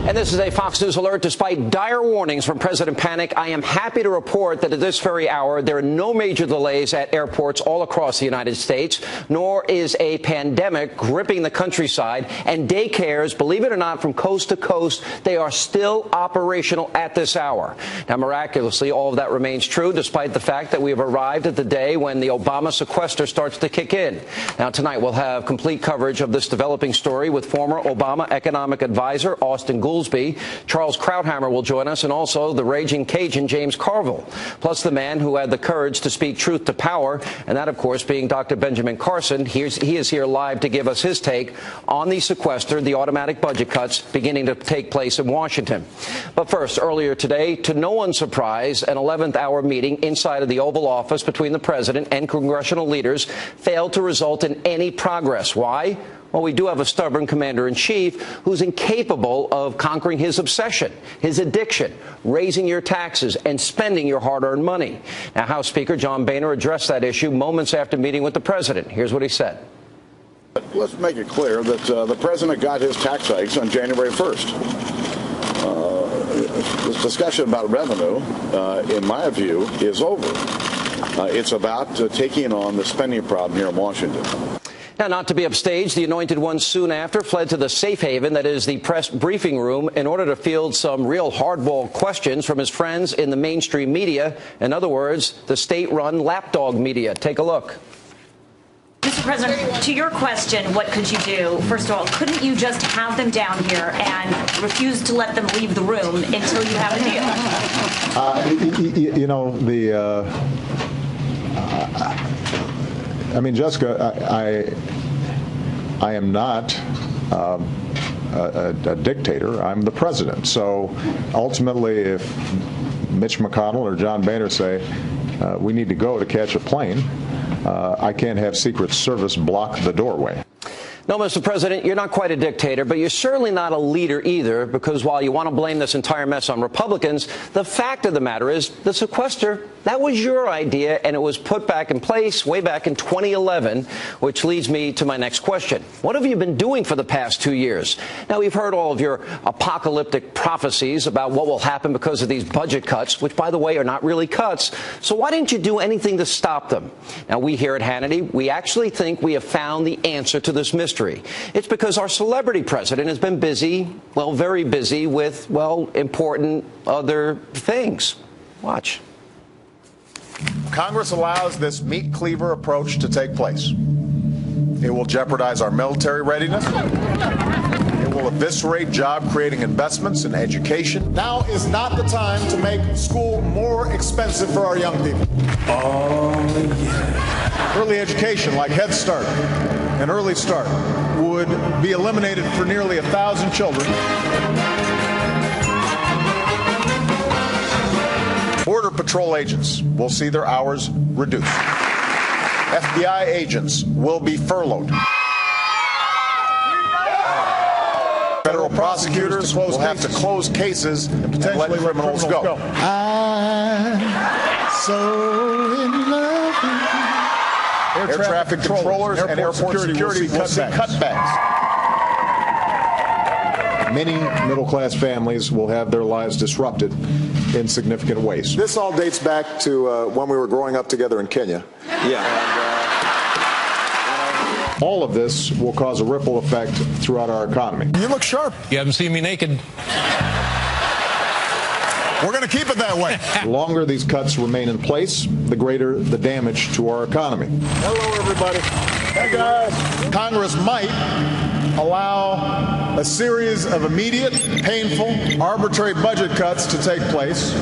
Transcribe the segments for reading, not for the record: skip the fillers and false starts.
And this is a Fox News alert. Despite dire warnings from President Panic, I am happy to report that at this very hour, there are no major delays at airports all across the United States, nor is a pandemic gripping the countryside. And daycares, believe it or not, from coast to coast, they are still operational at this hour. Now, miraculously, all of that remains true, despite the fact that we have arrived at the day when the Obama sequester starts to kick in. Now, tonight, we'll have complete coverage of this developing story with former Obama economic advisor Austan Goolsbee. Charles Krauthammer will join us, and also the raging Cajun James Carville, plus the man who had the courage to speak truth to power, and that, of course, being Dr. Benjamin Carson. He is here live to give us his take on the sequester, the automatic budget cuts beginning to take place in Washington. But first, earlier today, to no one's surprise, an 11th hour meeting inside of the Oval Office between the president and congressional leaders failed to result in any progress. Why? Well, we do have a stubborn commander-in-chief who's incapable of conquering his obsession, his addiction, raising your taxes and spending your hard-earned money. Now, House Speaker John Boehner addressed that issue moments after meeting with the president. Here's what he said. Let's make it clear that the president got his tax hikes on January 1st. This discussion about revenue, in my view, is over. It's about taking on the spending problem here in Washington. Now, not to be upstaged, the anointed one soon after fled to the safe haven that is the press briefing room in order to field some real hardball questions from his friends in the mainstream media. In other words, the state-run lapdog media. Take a look. Mr. President, to your question, what could you do? First of all, couldn't you just have them down here and refuse to let them leave the room until you have a deal? You know, I mean, Jessica, I am not a dictator. I'm the president. So ultimately, if Mitch McConnell or John Boehner say we need to go to catch a plane, I can't have Secret Service block the doorway. No, Mr. President, you're not quite a dictator, but you're certainly not a leader either, because while you want to blame this entire mess on Republicans, the fact of the matter is the sequester, that was your idea, and it was put back in place way back in 2011, which leads me to my next question. What have you been doing for the past 2 years? Now, we've heard all of your apocalyptic prophecies about what will happen because of these budget cuts, which, by the way, are not really cuts. So why didn't you do anything to stop them? Now, we here at Hannity, we actually think we have found the answer to this mystery. It's because our celebrity president has been busy, well, very busy with, well, important other things. Watch. Congress allows this meat cleaver approach to take place. It will jeopardize our military readiness. It will eviscerate job-creating investments in education. Now is not the time to make school more expensive for our young people. Oh, yeah. Early education, like Head Start and Early Start, would be eliminated for nearly 1,000 children. Border Patrol agents will see their hours reduced. FBI agents will be furloughed. Federal prosecutors will have to close cases and potentially let criminals go. I'm so in love with you. Air traffic controllers and airport security will see cutbacks. Many middle-class families will have their lives disrupted in significant ways. This all dates back to when we were growing up together in Kenya. Yeah. All of this will cause a ripple effect throughout our economy. You look sharp. You haven't seen me naked. We're going to keep it that way. The longer these cuts remain in place, the greater the damage to our economy. Hello, everybody. Hey, guys. Congress might allow a series of immediate, painful, arbitrary budget cuts to take place.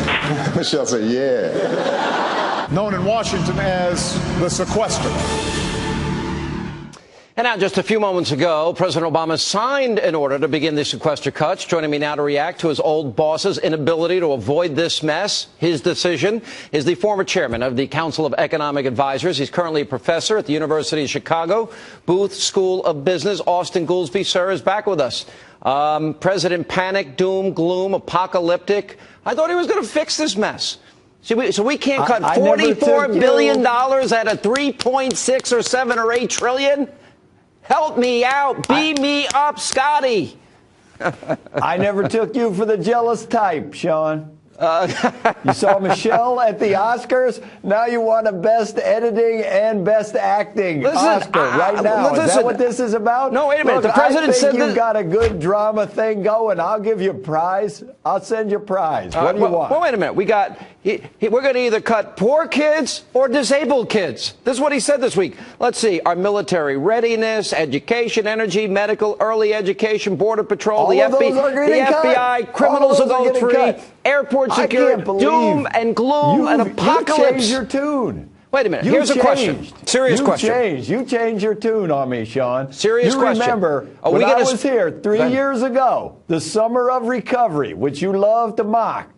Michelle said, yeah. Known in Washington as the sequester. And now, just a few moments ago, President Obama signed an order to begin the sequester cuts. Joining me now to react to his old boss's inability to avoid this mess, his decision, is the former chairman of the Council of Economic Advisors. He's currently a professor at the University of Chicago, Booth School of Business. Austan Goolsbee, sir, is back with us. President panic, doom, gloom, apocalyptic. I thought he was going to fix this mess. So we can't cut $44 billion out of 3.6 or 7 or 8 trillion? Help me out. Beam me up, Scotty. I never took you for the jealous type, Sean. You saw Michelle at the Oscars. Now you want a Best Editing and Best Acting Oscar right now. Is that what this is about? No, wait a minute. Look, the president said you've got a good drama thing going. I'll give you a prize. I'll send you a prize. What do you want? Well, wait a minute. We're going to either cut poor kids or disabled kids. This is what he said this week. Let's see. Our military readiness, education, energy, medical, early education, border patrol, the FBI, criminals will go free, airport security, doom and gloom and apocalypse. You changed your tune. Wait a minute. Here's a question. Serious question. You changed your tune on me, Sean. Serious question. You remember when I was here 3 years ago, the summer of recovery, which you love to mock.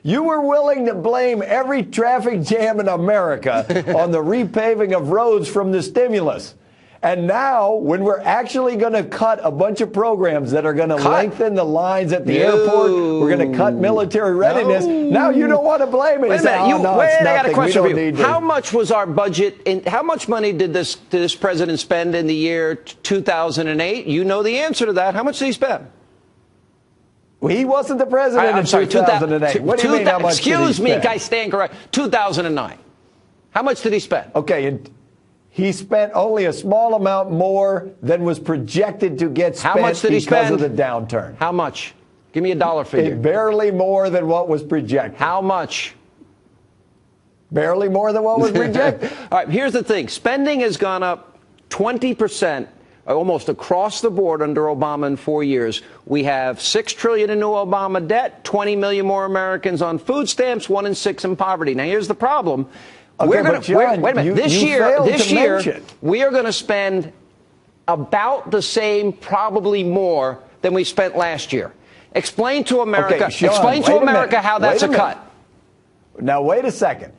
You were willing to blame every traffic jam in America on the repaving of roads from the stimulus. And now, when we're actually going to cut a bunch of programs that are going to lengthen the lines at the airport, we're going to cut military readiness. Now you don't want to blame it. Wait a minute. I got a question for you. How much was our budget? How much money did this president spend in the year 2008? You know the answer to that. How much did he spend? Well, he wasn't the president in 2008. What do you mean, how much Excuse did he spend? me, I stand correct. 2009. How much did he spend? Okay, and he spent only a small amount more than was projected to get spent because of the downturn. How much? Give me a dollar figure. Barely more than what was projected. How much? Barely more than what was projected. All right, here's the thing. Spending has gone up 20%. Almost across the board under Obama in 4 years. We have $6 trillion in new Obama debt, 20 million more Americans on food stamps, 1 in 6 in poverty. Now, here's the problem. Okay, wait a minute. This year, we are going to spend about the same, probably more, than we spent last year. Explain to America. Okay, Sean, explain to America how that's a cut. Now, wait a second.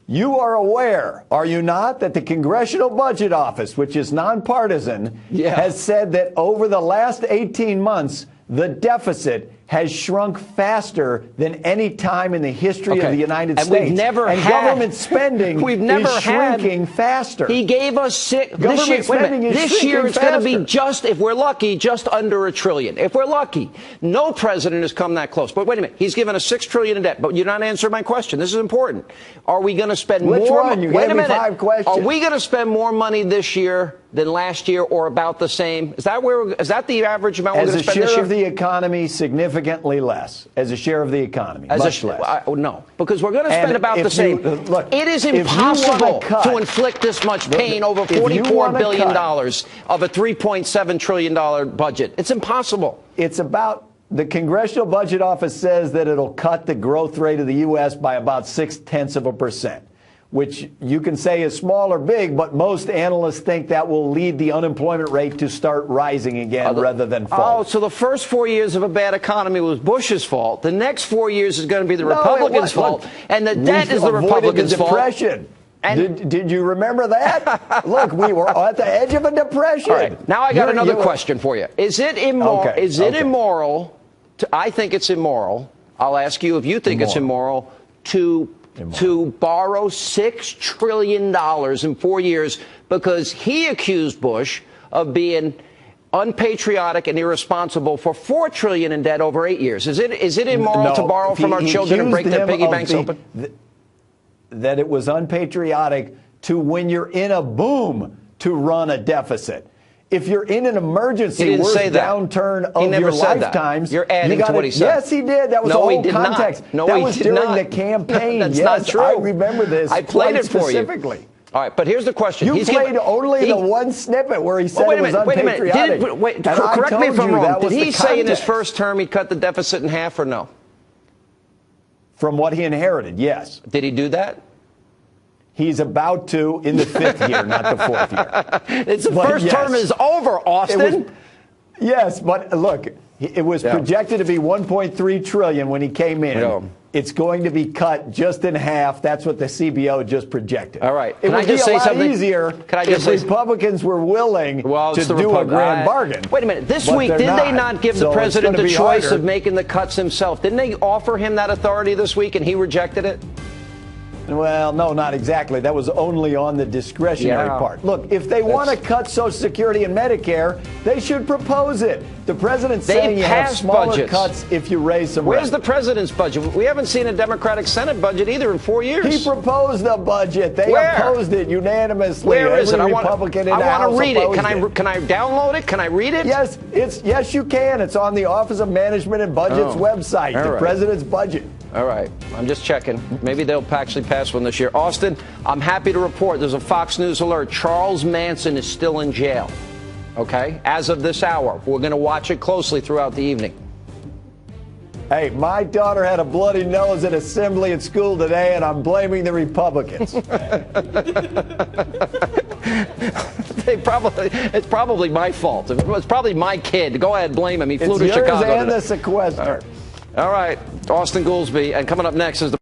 You are aware, are you not, that the Congressional Budget Office, which is nonpartisan, has said that over the last 18 months, the deficit has shrunk faster than any time in the history of the United States. We've never had government spending is shrinking faster. He gave us this year it's going to be just, if we're lucky, just under $1 trillion. If we're lucky. No president has come that close. But wait a minute. He's given us $6 trillion in debt. But you're not answering my question. This is important. Are we going to spend more? Which one? You gave me 5 questions. Are we going to spend more money this year than last year, or about the same? Is that the average amount we're going to spend this year? As a share of the economy, significantly less. As a share of the economy, much less. No, because we're going to spend about the same. Look, it is impossible to inflict this much pain over $44 billion of a $3.7 trillion budget. It's impossible. It's about. The Congressional Budget Office says that it'll cut the growth rate of the U.S. by about 0.6%. Which you can say is small or big, but most analysts think that will lead the unemployment rate to start rising again rather than fall. Oh, so the first 4 years of a bad economy was Bush's fault. The next 4 years is going to be the Republicans' fault. And the debt is the Republicans' fault. Depression. Did you remember that? Look, we were at the edge of a depression. All right. Now I got another question for you. Is it immoral? Immoral? I think it's immoral. I'll ask you if you think it's immoral to borrow $6 trillion in 4 years because he accused Bush of being unpatriotic and irresponsible for $4 trillion in debt over 8 years. Is it immoral to borrow from our children and break their piggy banks open? That it was unpatriotic to, when you're in a boom, to run a deficit. If you're in an emergency, worst downturn of your lifetimes, you're adding to what he said. Yes, he did. That was the whole context. No, that was during the campaign. That's not true. I remember this. I played it for you. All right, but here's the question. You played only the one snippet where he said it was unpatriotic. Correct me if I'm wrong. Did he say in his first term he'd cut the deficit in half or no? From what he inherited, yes. Did he do that? He's about to in the 5th year, not the 4th year. The first term is over, Austin. Yes, but look, it was projected to be $1.3 trillion when he came in. Yeah. It's going to be cut just in half. That's what the CBO just projected. All right. It would be a lot easier if Republicans were willing to do a grand bargain. Wait a minute. This week, did they not give the president the choice of making the cuts himself? Didn't they offer him that authority this week and he rejected it? Well, no, not exactly. That was only on the discretionary part. Look, if they want to cut Social Security and Medicare, they should propose it. The president's saying you have smaller cuts if you raise some Where's the president's budget? We haven't seen a Democratic Senate budget either in 4 years. He proposed the budget. They opposed it unanimously. Where is it? I want to read it. Can I download it? Can I read it? Yes, you can. It's on the Office of Management and Budget's website. The president's budget. All right. I'm just checking. Maybe they'll actually pass one this year. Austin, I'm happy to report there's a Fox News alert. Charles Manson is still in jail. Okay? As of this hour. We're going to watch it closely throughout the evening. Hey, my daughter had a bloody nose at assembly at school today, and I'm blaming the Republicans. It's probably my fault. It's probably my kid. Go ahead, blame him. He flew to Chicago. It's yours and the sequester. All right. Austin Goolsbee. And coming up next is the